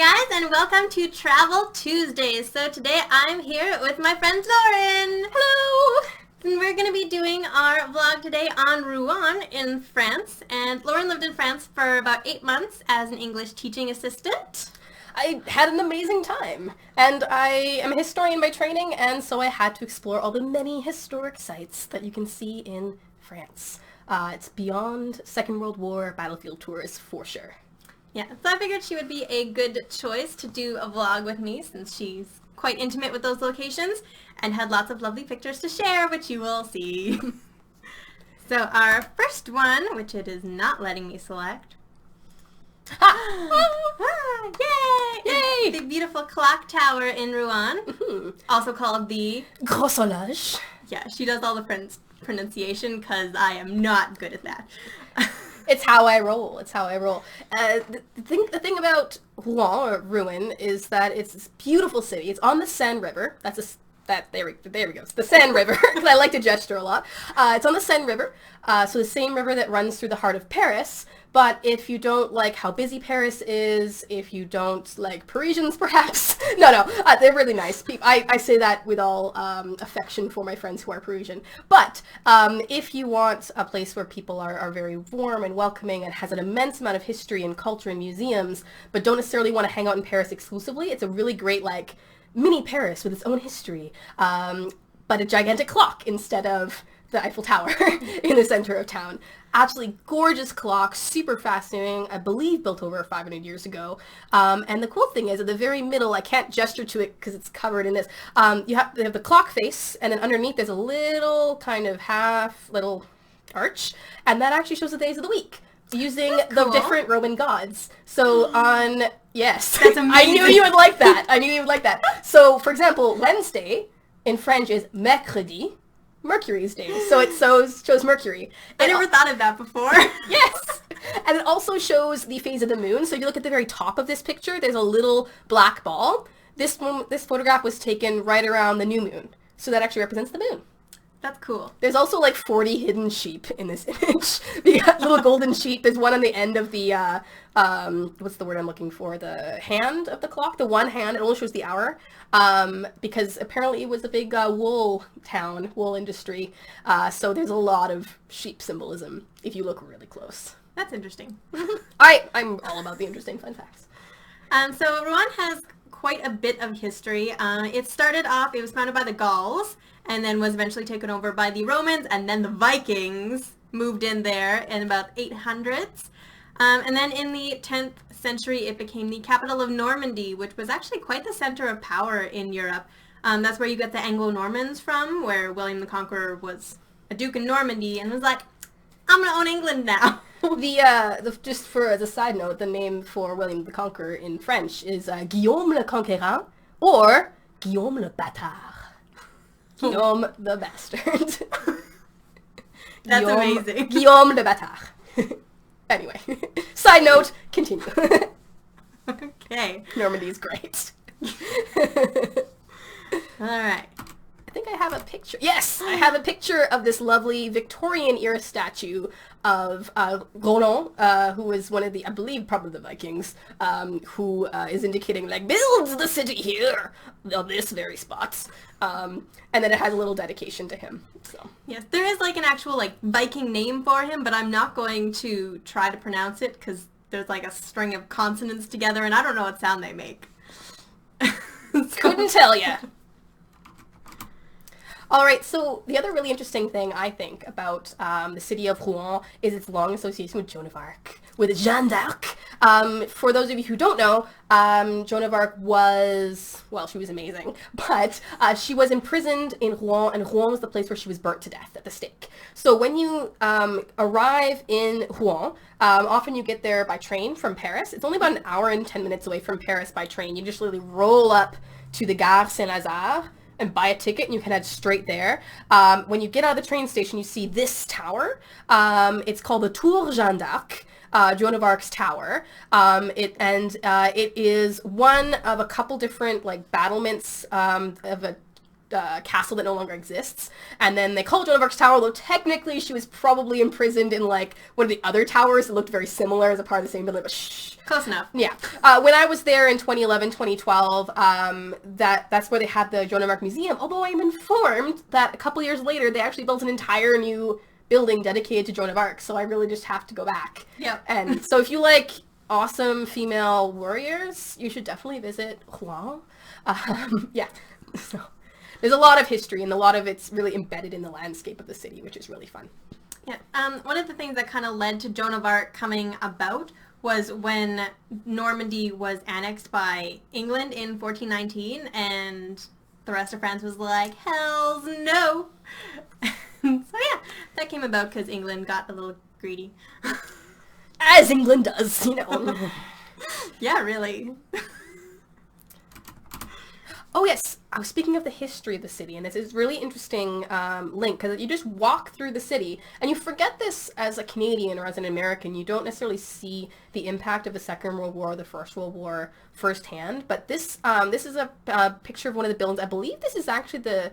guys, and welcome to Travel Tuesdays. So today I'm here with my friend Lauren. Hello! And we're going to be doing our vlog today on Rouen in France. And Lauren lived in France for about 8 months as an English teaching assistant. I had an amazing time, and I am a historian by training, and so I had to explore all the many historic sites that you can see in France. It's beyond Second World War battlefield tours for sure. Yeah, so I figured she would be a good choice to do a vlog with me since she's quite intimate with those locations and had lots of lovely pictures to share, which you will see. So our first one, which it is not letting me select. Yay! Yay! The beautiful clock tower in Rouen, also called the Gros Solage. Yeah, she does all the pronunciation because I am not good at that. It's how I roll. It's how I roll. The thing about Rouen is that it's this beautiful city. It's on the Seine River. There we go. It's the Seine River, because I like to gesture a lot. It's on the Seine River, so the same river that runs through the heart of Paris. But if you don't like how busy Paris is, if you don't like Parisians, perhaps, no, they're really nice people. I say that with all affection for my friends who are Parisian. But if you want a place where people are very warm and welcoming and has an immense amount of history and culture and museums, but don't necessarily want to hang out in Paris exclusively, it's a really great, like, mini Paris with its own history, but a gigantic clock instead of the Eiffel Tower in the center of town. Absolutely gorgeous clock, super fascinating, I believe built over 500 years ago. And the cool thing is, at the very middle, I can't gesture to it because it's covered in this, they have the clock face, and then underneath there's a little kind of little arch, and that actually shows the days of the week, using the different Roman gods. So yes. That's amazing. I knew you would like that. So, for example, Wednesday in French is mercredi, Mercury's day. So it shows Mercury. I never thought of that before. Yes! And it also shows the phase of the moon. So if you look at the very top of this picture, there's a little black ball. This photograph was taken right around the new moon. So that actually represents the moon. That's cool. There's also like 40 hidden sheep in this image. The little golden sheep. There's one on the end of the, what's the word I'm looking for? The hand of the clock. The one hand. It only shows the hour. Because apparently it was a big wool town, wool industry. So there's a lot of sheep symbolism if you look really close. That's interesting. I'm all about the interesting fun facts. So Rouen has quite a bit of history. It was founded by the Gauls, and then was eventually taken over by the Romans, and then the Vikings moved in there in about 800s. And then in the 10th century, it became the capital of Normandy, which was actually quite the center of power in Europe. That's where you get the Anglo-Normans from, where William the Conqueror was a duke in Normandy and was like, I'm going to own England now. Just for as a side note, the name for William the Conqueror in French is Guillaume le Conquérant, or Guillaume le Bâtard. Guillaume the Bastard. That's amazing. Guillaume le Bâtard. Anyway, side note, continue. Okay. Normandy is great. All right. I think I have a picture. Yes, I have a picture of this lovely Victorian-era statue of Roland, who was one of the, I believe, probably the Vikings, who is indicating, like, builds the city here, on this very spot. And then it has a little dedication to him. So. Yes, there is, like, an actual, like, Viking name for him, but I'm not going to try to pronounce it, because there's, like, a string of consonants together, and I don't know what sound they make. Couldn't tell ya. All right, so the other really interesting thing, I think, about the city of Rouen is its long association with Joan of Arc, with Jeanne d'Arc. For those of you who don't know, Joan of Arc she was amazing, but she was imprisoned in Rouen, and Rouen was the place where she was burnt to death at the stake. So when you arrive in Rouen, often you get there by train from Paris. It's only about an hour and 10 minutes away from Paris by train. You just literally roll up to the Gare Saint-Lazare, and buy a ticket, and you can head straight there. When you get out of the train station, you see this tower. It's called the Tour Jeanne d'Arc, Joan of Arc's tower. It is one of a couple different, like, battlements of a castle that no longer exists. And then they call it Joan of Arc's tower, although technically she was probably imprisoned in like one of the other towers that looked very similar as a part of the same building, but shh. Close enough. Yeah. When I was there in 2011, 2012, that's where they had the Joan of Arc Museum, although I'm informed that a couple years later they actually built an entire new building dedicated to Joan of Arc, so I really just have to go back. Yep. And so if you like awesome female warriors, you should definitely visit Rouen. Yeah. So there's a lot of history, and a lot of it's really embedded in the landscape of the city, which is really fun. Yeah. One of the things that kind of led to Joan of Arc coming about was when Normandy was annexed by England in 1419, and the rest of France was like, hells no. So yeah, that came about because England got a little greedy. As England does, you know. Yeah, really. Oh yes, I was speaking of the history of the city, and this is really interesting link, because you just walk through the city, and you forget this as a Canadian or as an American. You don't necessarily see the impact of the Second World War or the First World War firsthand, but this is a picture of one of the buildings. I believe this is actually the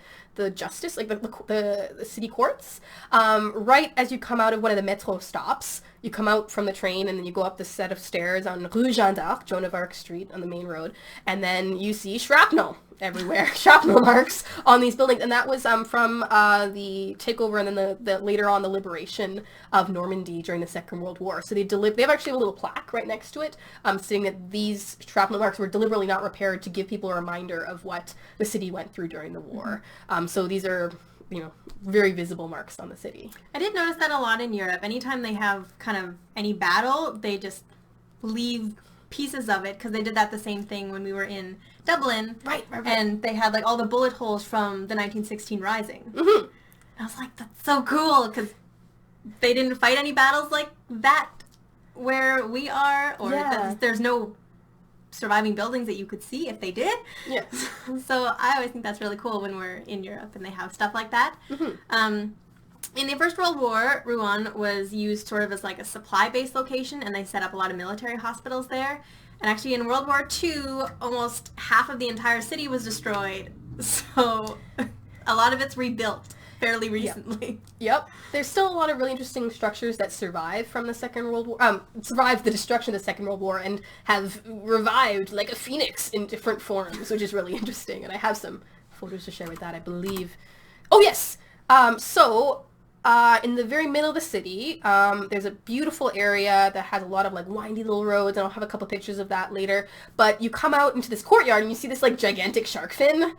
justice, like the city courts. Right as you come out of one of the metro stops, you come out from the train and then you go up the set of stairs on Rue Jeanne d'Arc, Joan of Arc Street on the main road, and then you see shrapnel everywhere, shrapnel marks on these buildings, and that was from the takeover and then the later on the liberation of Normandy during the Second World War. So they have actually a little plaque right next to it, saying that these shrapnel marks were deliberately not repaired to give people a reminder of what the city went through during the war. So these are, you know, very visible marks on the city. I did notice that a lot in Europe. Anytime they have kind of any battle, they just leave pieces of it, because they did that the same thing when we were in Dublin. Right. And they had like all the bullet holes from the 1916 Rising. Mm-hmm. I was like, that's so cool, because they didn't fight any battles like that where we are, or there's no surviving buildings that you could see if they did. Yes. So I always think that's really cool when we're in Europe and they have stuff like that. Mm-hmm. In the First World War, Rouen was used sort of as like a supply-based location, and they set up a lot of military hospitals there. And actually in World War II, almost half of the entire city was destroyed. So a lot of it's rebuilt fairly recently. Yep. There's still a lot of really interesting structures that survive from the Second World War, survived the destruction of the Second World War and have revived like a phoenix in different forms, which is really interesting. And I have some photos to share with that, I believe. Oh, yes. In the very middle of the city, there's a beautiful area that has a lot of like windy little roads, and I'll have a couple pictures of that later. But you come out into this courtyard and you see this like gigantic shark fin,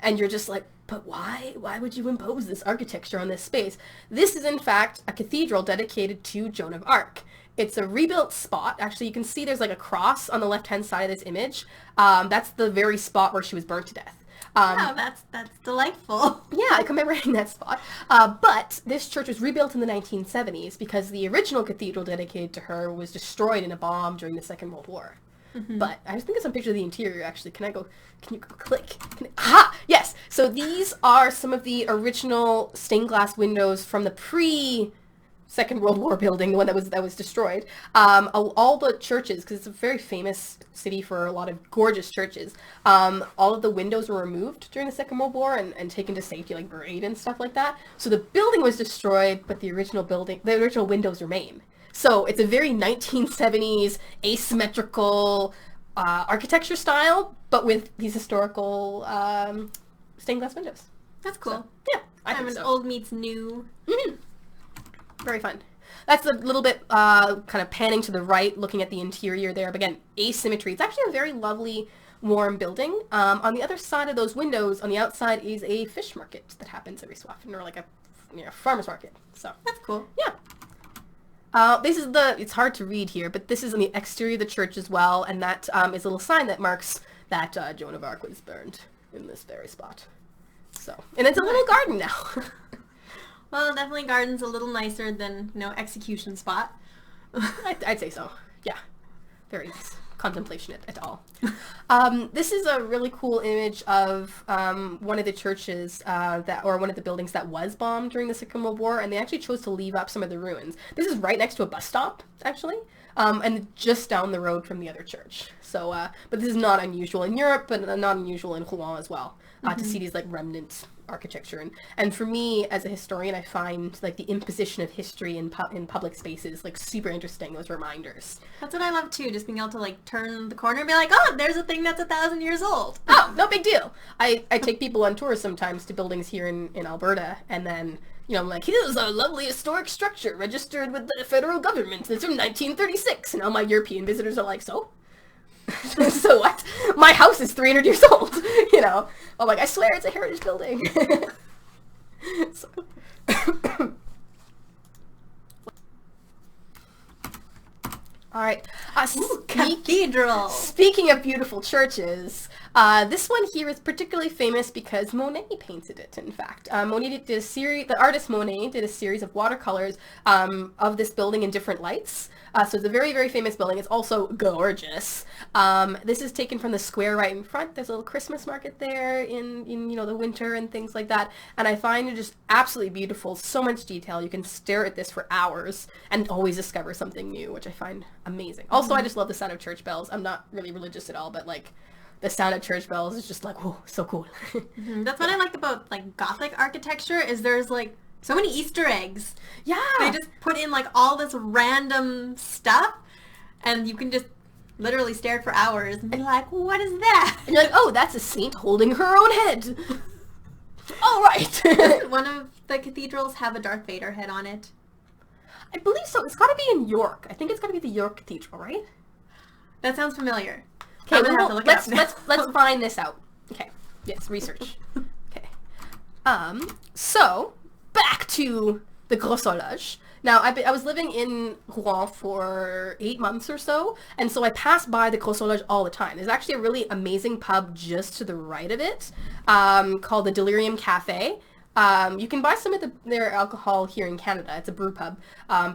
and you're just like, but why? Why would you impose this architecture on this space? This is in fact a cathedral dedicated to Joan of Arc. It's a rebuilt spot. Actually, you can see there's like a cross on the left-hand side of this image. That's the very spot where she was burnt to death. Wow, that's delightful. Yeah, I commemorating that spot. But this church was rebuilt in the 1970s because the original cathedral dedicated to her was destroyed in a bomb during the Second World War. Mm-hmm. But I was thinking some picture of the interior, actually. Can you go click? Aha! Yes! So these are some of the original stained glass windows from the Second World War building, the one that was destroyed. All the churches, because it's a very famous city for a lot of gorgeous churches, all of the windows were removed during the Second World War and taken to safety, like buried and stuff like that. So the building was destroyed, but the original windows remain. So it's a very 1970s asymmetrical architecture style, but with these historical stained glass windows. That's cool. So, yeah, I think so. Old meets new. Mm-hmm. Very fun. That's a little bit kind of panning to the right, looking at the interior there. But again, asymmetry. It's actually a very lovely, warm building. On the other side of those windows, on the outside, is a fish market that happens every so often, or like a farmer's market. So that's cool. Yeah. This is it's hard to read here, but this is on the exterior of the church as well, and that is a little sign that marks that Joan of Arc was burned in this very spot. So, and it's a little garden now. Well, definitely garden's a little nicer than, execution spot. I'd say so. Yeah. Very nice. Contemplation at all. This is a really cool image of one of the churches or one of the buildings that was bombed during the Second World War, and they actually chose to leave up some of the ruins. This is right next to a bus stop, actually. and just down the road from the other church. So, but this is not unusual in Europe, but not unusual in Rouen as well, to see these like remnant architecture. And for me, as a historian, I find like the imposition of history in public spaces like super interesting. Those reminders. That's what I love too, just being able to like turn the corner and be like, oh, there's a thing that's 1,000 years old. Oh, no big deal. I take people on tours sometimes to buildings here in Alberta, and then, you know, I'm like, here's a lovely historic structure registered with the federal government. It's from 1936. And all my European visitors are like, so? So what? My house is 300 years old, you know? I'm like, I swear it's a heritage building. So. All right. Cathedral. Speaking of beautiful churches, this one here is particularly famous because Monet painted it, in fact. Monet did a series, the artist Monet did a series of watercolors of this building in different lights. So it's a very, very famous building. It's also gorgeous. This is taken from the square right in front. There's a little Christmas market there in you know, the winter and things like that. And I find it just absolutely beautiful. So much detail. You can stare at this for hours and always discover something new, which I find amazing. Also, I just love the sound of church bells. I'm not really religious at all, but like the sound of church bells is just like, whoa, so cool. That's what I like about like Gothic architecture is there's like so many Easter eggs. Yeah. They just put in like all this random stuff and you can just literally stare for hours and be like, what is that? And you're like, oh, that's a saint holding her own head. All right. Doesn't one of the cathedrals have a Darth Vader head on it? I believe so. It's got to be in York. I think it's got to be the York Cathedral, right? That sounds familiar. Okay, I'm gonna have to look it up now. let's find this out. Okay. Yes, research. Okay. So back to the Gros Horloge. Now, I was living in Rouen for 8 months or so, and so I passed by the Gros Horloge all the time. There's actually a really amazing pub just to the right of it, called the Delirium Cafe. You can buy some of their alcohol here in Canada. It's a brew pub,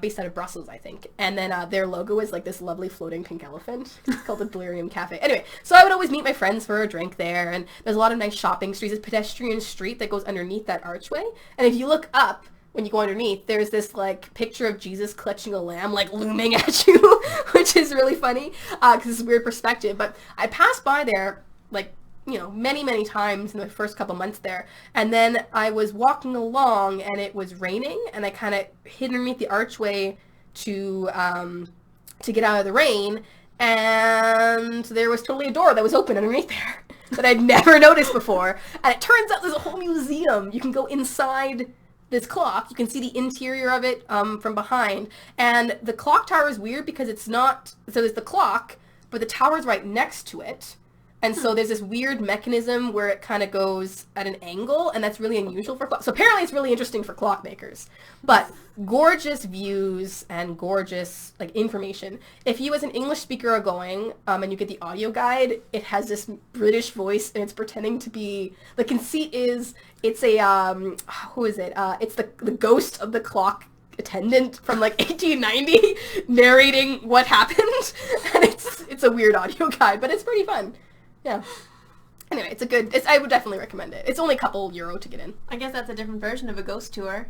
based out of Brussels, I think. And then their logo is like this lovely floating pink elephant. It's called the Delirium Cafe. Anyway, so I would always meet my friends for a drink there, and there's a lot of nice shopping streets. It's a pedestrian street that goes underneath that archway. And if you look up, when you go underneath, there's this like picture of Jesus clutching a lamb like looming at you, which is really funny, because it's a weird perspective. But I passed by there like, you know, many, many times in the first couple months there. And then I was walking along and it was raining, and I kind of hid underneath the archway to get out of the rain. And there was totally a door that was open underneath there that I'd never noticed before. And it turns out there's a whole museum. You can go inside this clock. You can see the interior of it from behind. And the clock tower is weird because it's not, so there's the clock, but the tower's right next to it. And so there's this weird mechanism where it kind of goes at an angle, and that's really unusual for clock. So apparently it's really interesting for clockmakers. But gorgeous views and gorgeous like information. If you as an English speaker are going and you get the audio guide, it has this British voice and it's pretending to be, the conceit is it's a, who is it? It's the ghost of the clock attendant from like 1890 narrating what happened. And it's a weird audio guide, but it's pretty fun. Yeah. Anyway, I would definitely recommend it. It's only a couple euro to get in. I guess that's a different version of a ghost tour.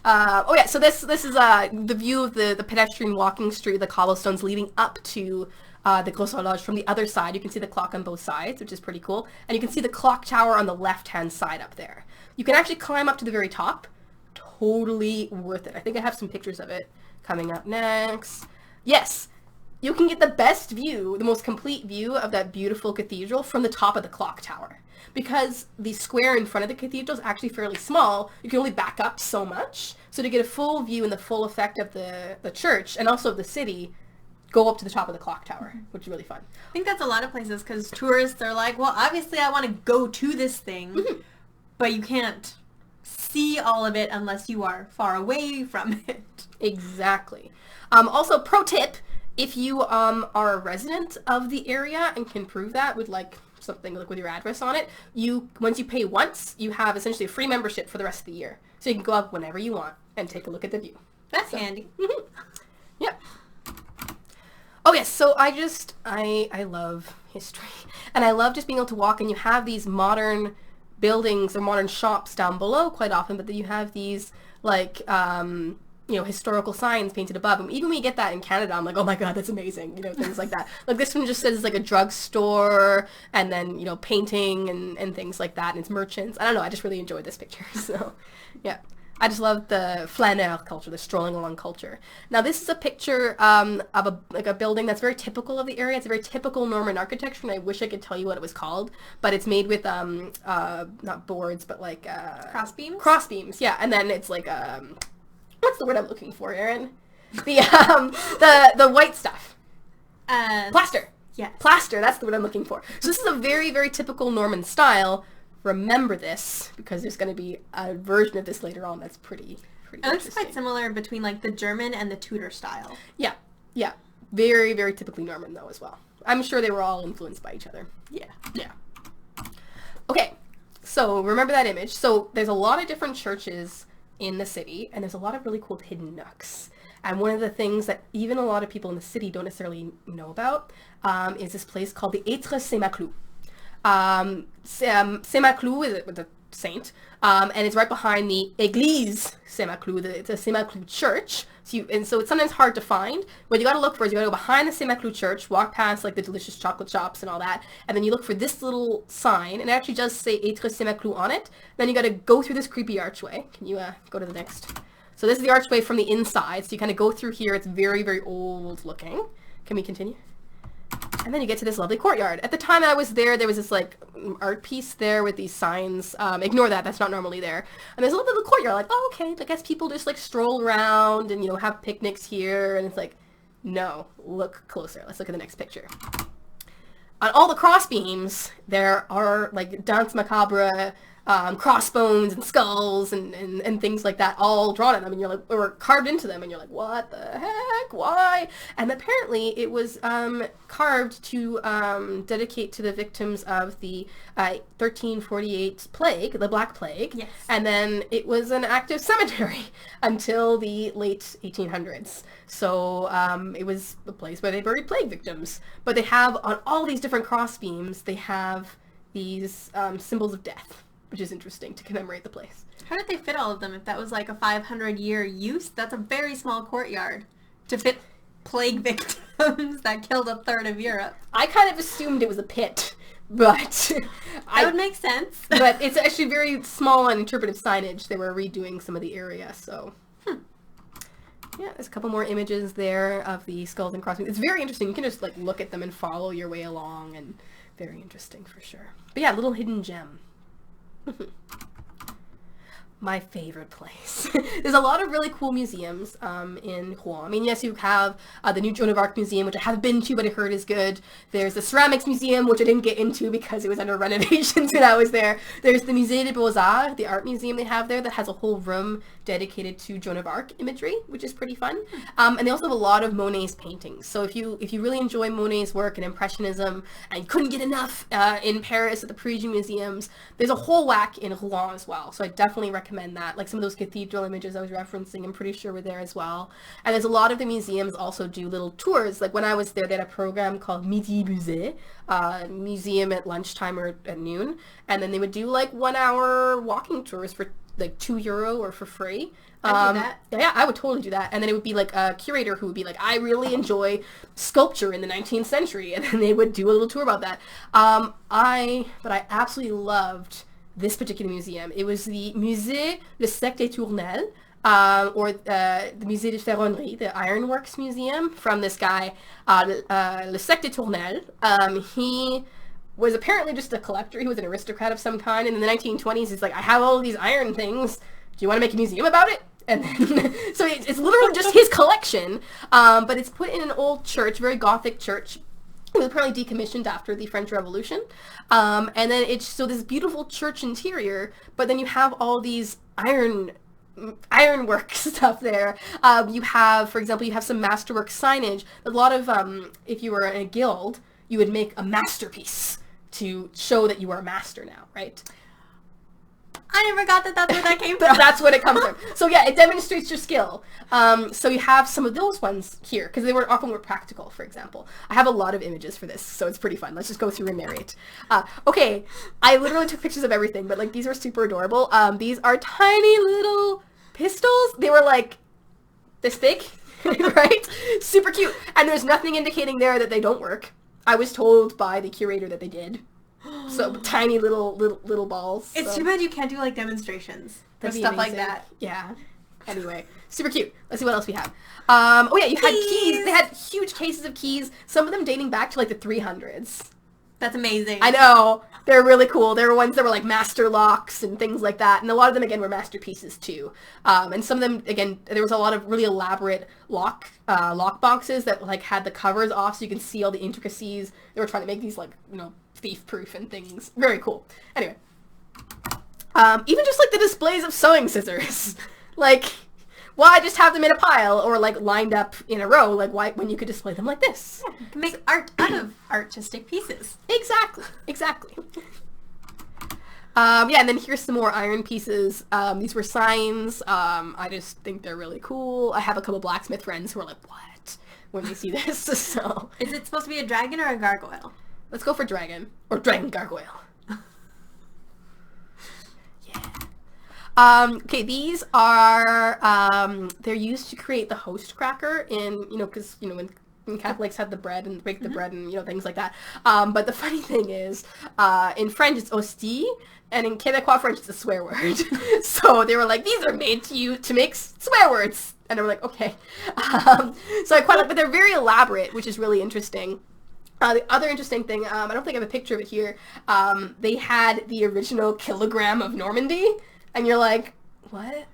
Oh yeah, so this is the view of the pedestrian walking street, the cobblestones leading up to the Gros Horloge from the other side. You can see the clock on both sides, which is pretty cool. And you can see the clock tower on the left-hand side up there. You can actually climb up to the very top. Totally worth it. I think I have some pictures of it coming up next. Yes! You can get the best view, the most complete view of that beautiful cathedral from the top of the clock tower. Because the square in front of the cathedral is actually fairly small, you can only back up so much. So to get a full view and the full effect of the church, and also of the city, go up to the top of the clock tower, which is really fun. I think that's a lot of places, because tourists are like, well, obviously I want to go to this thing, but you can't see all of it unless you are far away from it. Exactly. Also, pro tip, if you are a resident of the area and can prove that with like something like with your address on it, once you pay once, you have essentially a free membership for the rest of the year. So you can go up whenever you want and take a look at the view. That's handy. Yep. Oh yes, so I love history. And I love just being able to walk, and you have these modern buildings or modern shops down below quite often, but then you have these like historical signs painted above. And even when we get that in Canada, I'm like, oh my god, that's amazing. Things like that. Like this one just says like a drugstore and then, painting and things like that. And it's merchants. I don't know. I just really enjoyed this picture. So, yeah. I just love the flaneur culture, the strolling along culture. Now, this is a picture of a building that's very typical of the area. It's a very typical Norman architecture, and I wish I could tell you what it was called. But it's made with not boards, but like crossbeams. Crossbeams, yeah. And then it's like what's the word I'm looking for, Erin? The white stuff. Plaster. Yeah. Plaster. That's the word I'm looking for. So this is a very, very typical Norman style. Remember this, because there's going to be a version of this later on that's pretty it looks quite similar between like the German and the Tudor style. Yeah. Very, very typically Norman though as well. I'm sure they were all influenced by each other. Yeah. Okay, so remember that image. So there's a lot of different churches in the city, and there's a lot of really cool hidden nooks. And one of the things that even a lot of people in the city don't necessarily know about is this place called the Etre Saint-Maclou. Saint-Maclou is the saint, and it's right behind the Église Saint-Maclou. It's a Saint-Maclou church, so it's sometimes hard to find. What you gotta look for is you gotta go behind the Saint-Maclou church, walk past like the delicious chocolate shops and all that, and then you look for this little sign, and it actually does say Etre Saint-Maclou on it. Then you gotta go through this creepy archway. Can you go to the next? So this is the archway from the inside, so you kind of go through here. It's very, very old looking. Can we continue? And then you get to this lovely courtyard. At the time I was there was this like art piece there with these signs. Ignore that, that's not normally there. And there's a little courtyard, like, oh, okay, I guess people just like stroll around and, have picnics here. And it's like, no, look closer. Let's look at the next picture. On all the crossbeams, there are like Danse Macabre, crossbones and skulls and things like that all drawn on them, and you're like, or carved into them, and you're like, what the heck, why? And apparently it was carved to dedicate to the victims of the 1348 plague, the Black Plague. Yes. And then it was an active cemetery until the late 1800s. So it was a place where they buried plague victims. But they have, on all these different crossbeams, they have these symbols of death, which is interesting to commemorate the place. How did they fit all of them? If that was like a 500-year use, that's a very small courtyard to fit plague victims that killed a third of Europe. I kind of assumed it was a pit, but that would make sense. But it's actually very small and interpretive signage. They were redoing some of the area, so. Yeah, there's a couple more images there of the skulls and crossbeams. It's very interesting. You can just like look at them and follow your way along, and very interesting for sure. But yeah, little hidden gem. My favorite place. There's a lot of really cool museums in Rouen. I mean, yes, you have the new Joan of Arc Museum, which I haven't been to, but I heard is good. There's the Ceramics Museum, which I didn't get into because it was under renovations when I was there. There's the Musée des Beaux-Arts, the art museum they have there that has a whole room dedicated to Joan of Arc imagery, which is pretty fun. And they also have a lot of Monet's paintings. So if you really enjoy Monet's work and Impressionism, and you couldn't get enough in Paris at the Parisian museums, there's a whole whack in Rouen as well. So I definitely recommend that. Like some of those cathedral images I was referencing, I'm pretty sure were there as well. And there's a lot of the museums also do little tours. Like when I was there, they had a program called Midi Musée, museum at lunchtime or at noon. And then they would do like 1 hour walking tours for like €2 or for free. I'd do that. Yeah, I would totally do that. And then it would be like a curator who would be like, I really enjoy sculpture in the 19th century. And then they would do a little tour about that. But I absolutely loved this particular museum. It was the Musée Le Sec des Tournelles, or the Musée de Ferronnerie, the Ironworks Museum, from this guy, Le Sec des Tournelles. He was apparently just a collector. He was an aristocrat of some kind. And in the 1920s, he's like, I have all of these iron things. Do you want to make a museum about it? And then, so it's literally just his collection, but it's put in an old church, very Gothic church. It was apparently decommissioned after the French Revolution. And then it's so this beautiful church interior, but then you have all these ironwork stuff there. You have, for example, you have some masterwork signage. A lot of, if you were in a guild, you would make a masterpiece to show that you are a master now, right? I never got that that's where that came from. That's what it comes from. So yeah, it demonstrates your skill. So you have some of those ones here, because they were often more practical, for example. I have a lot of images for this, so it's pretty fun. Let's just go through and narrate. Okay, I literally took pictures of everything, but like these are super adorable. These are tiny little pistols. They were like this big, right? Super cute. And there's nothing indicating there that they don't work. I was told by the curator that they did. So tiny little balls. It's too bad you can't do like demonstrations with stuff like that. Yeah. Anyway, super cute. Let's see what else we have. Oh yeah, you had keys. They had huge cases of keys. Some of them dating back to like the 300s. That's amazing. I know. They're really cool. There were ones that were like master locks and things like that. And a lot of them, again, were masterpieces too. And some of them, again, there was a lot of really elaborate lock boxes that like had the covers off so you can see all the intricacies. They were trying to make these like, thief-proof and things. Very cool. Anyway. Even just like the displays of sewing scissors. Like, why just have them in a pile or like lined up in a row? Like, why when you could display them like this? Yeah, you can make art out of artistic pieces. Exactly. Yeah, and then here's some more iron pieces. These were signs. I just think they're really cool. I have a couple blacksmith friends who are like, what? When they see this, so. Is it supposed to be a dragon or a gargoyle? Let's go for dragon. Or dragon gargoyle. Okay, these are, they're used to create the host cracker in, because, when Catholics have the bread and break the bread and, things like that. But the funny thing is, in French it's hostie, and in Quebecois French it's a swear word. So they were like, these are made to make swear words. And they were like, okay. So I quite like, but they're very elaborate, which is really interesting. The other interesting thing, I don't think I have a picture of it here, they had the original kilogram of Normandy. And you're like, what?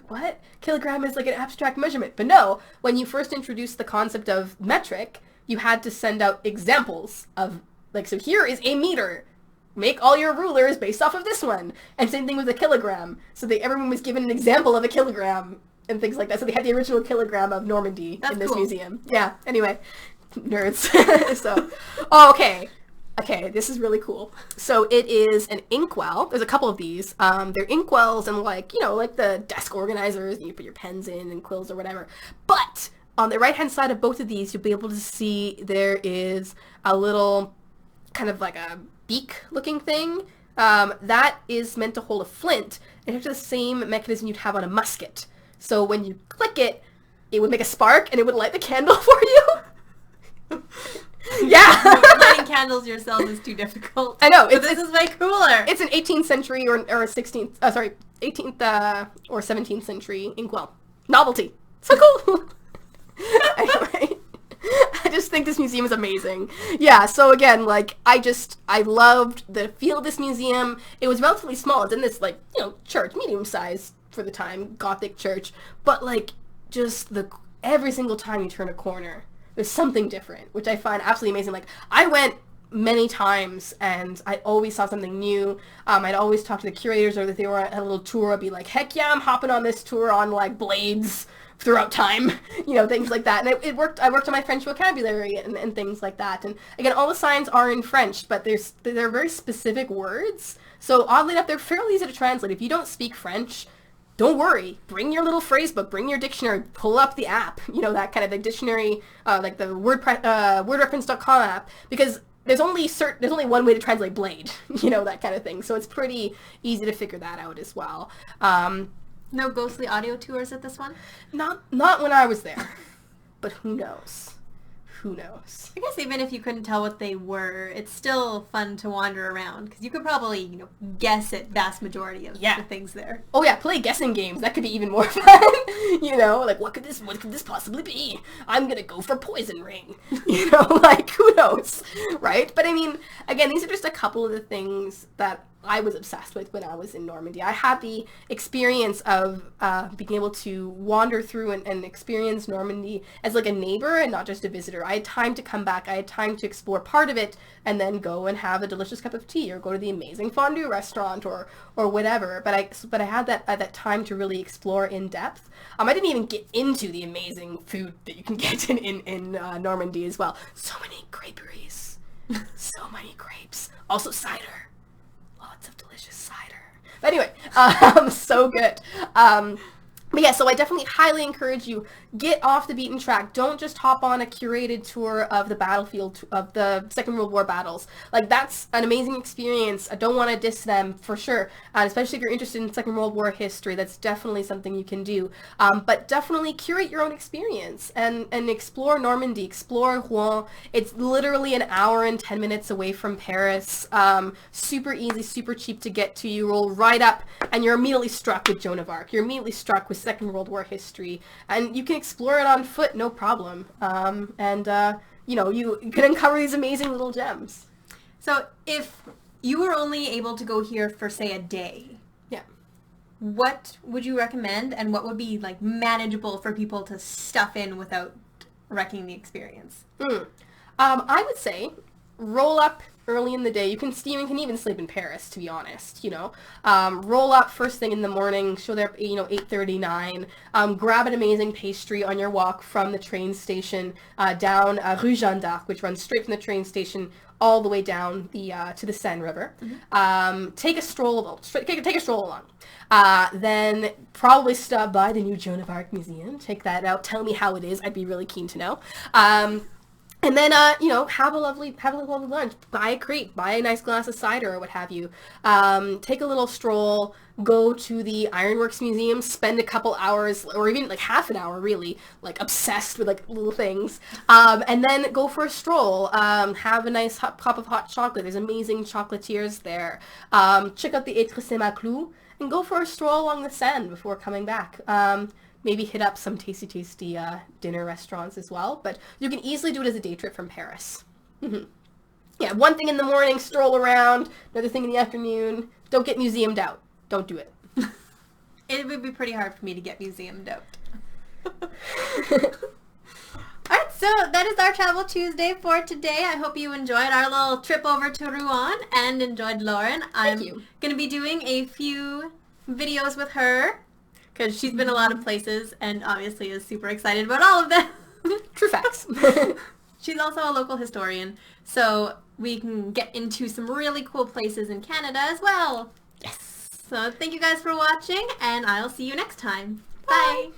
What? Kilogram is like an abstract measurement. But no, when you first introduced the concept of metric, you had to send out examples of, like, so here is a meter. Make all your rulers based off of this one. And same thing with a kilogram. So everyone was given an example of a kilogram and things like that. So they had the original kilogram of Normandy in this museum. Yeah, anyway. Nerds. So, okay. Okay, this is really cool. So it is an inkwell. There's a couple of these. They're inkwells and like the desk organizers, and you put your pens in and quills or whatever. But on the right-hand side of both of these, you'll be able to see there is a little kind of like a beak-looking thing. That is meant to hold a flint. And it's the same mechanism you'd have on a musket. So when you click it, it would make a spark and it would light the candle for you. Yeah. Lighting candles yourself is too difficult. I know. This is way cooler. It's an 18th century or 16th, 18th or 17th century inkwell. Novelty. So cool. Anyway, I just think this museum is amazing. Yeah, so again, like, I loved the feel of this museum. It was relatively small. It's in this, like, church, medium size for the time, Gothic church. But, like, just every single time you turn a corner, there's something different, which I find absolutely amazing. Like, I went many times, and I always saw something new. I'd always talk to the curators, or if they were at a little tour, I'd be like, heck yeah, I'm hopping on this tour on, like, blades throughout time, things like that. And it worked. I worked on my French vocabulary and things like that. And again, all the signs are in French, but they're very specific words. So oddly enough, they're fairly easy to translate. If you don't speak French, don't worry. Bring your little phrase book. Bring your dictionary. Pull up the app. That kind of the dictionary, like the wordreference.com app, because there's only one way to translate blade. That kind of thing. So it's pretty easy to figure that out as well. No ghostly audio tours at this one? Not when I was there. But who knows? Who knows? I guess even if you couldn't tell what they were, it's still fun to wander around, because you could probably, guess at vast majority of the things there. Oh yeah, play guessing games. That could be even more fun. Like, what could this possibly be? I'm gonna go for poison ring. Like, who knows, right? But I mean, again, these are just a couple of the things that I was obsessed with when I was in Normandy. I had the experience of being able to wander through and experience Normandy as like a neighbor and not just a visitor. I had time to come back. I had time to explore part of it and then go and have a delicious cup of tea or go to the amazing fondue restaurant or whatever. But I had that time to really explore in depth. I didn't even get into the amazing food that you can get in Normandy as well. So many graperies. So many grapes. Also cider. Lots of delicious cider. But anyway, so good. But yeah, so I definitely highly encourage you, get off the beaten track. Don't just hop on a curated tour of the battlefield, of the Second World War battles. Like, that's an amazing experience. I don't want to diss them, for sure. Especially if you're interested in Second World War history, that's definitely something you can do. But definitely curate your own experience and explore Normandy, explore Rouen. It's literally an hour and 10 minutes away from Paris. Super easy, super cheap to get to. You roll right up, and you're immediately struck with Joan of Arc. You're immediately struck with Second World War history, and you can explore it on foot, no problem. You can uncover these amazing little gems. So if you were only able to go here for, say, a day, Yeah. what would you recommend, and what would be, like, manageable for people to stuff in without wrecking the experience? I would say roll up early in the day. You can even sleep in Paris, to be honest, roll up first thing in the morning, show there, 8:39, grab an amazing pastry on your walk from the train station, down Rue Jeanne d'Arc, which runs straight from the train station all the way down to the Seine River. Take a stroll along. Then probably stop by the new Joan of Arc Museum. Check that out. Tell me how it is. I'd be really keen to know. And then, have a lovely lunch. Buy a crepe, buy a nice glass of cider or what have you. Take a little stroll, go to the Ironworks Museum, spend a couple hours, or even like half an hour really, like obsessed with like little things. And then go for a stroll. Have a nice cup of hot chocolate. There's amazing chocolatiers there. Check out the Étre Saint-Maclou and go for a stroll along the Seine before coming back. Maybe hit up some tasty dinner restaurants as well. But you can easily do it as a day trip from Paris. Yeah, one thing in the morning, stroll around. Another thing in the afternoon. Don't get museumed out. Don't do it. It would be pretty hard for me to get museumed out. Alright, so that is our Travel Tuesday for today. I hope you enjoyed our little trip over to Rouen and enjoyed Lauren. I'm going to be doing a few videos with her, because she's been a lot of places and obviously is super excited about all of them. True facts. She's also a local historian, so we can get into some really cool places in Canada as well. Yes. So thank you guys for watching, and I'll see you next time. Bye.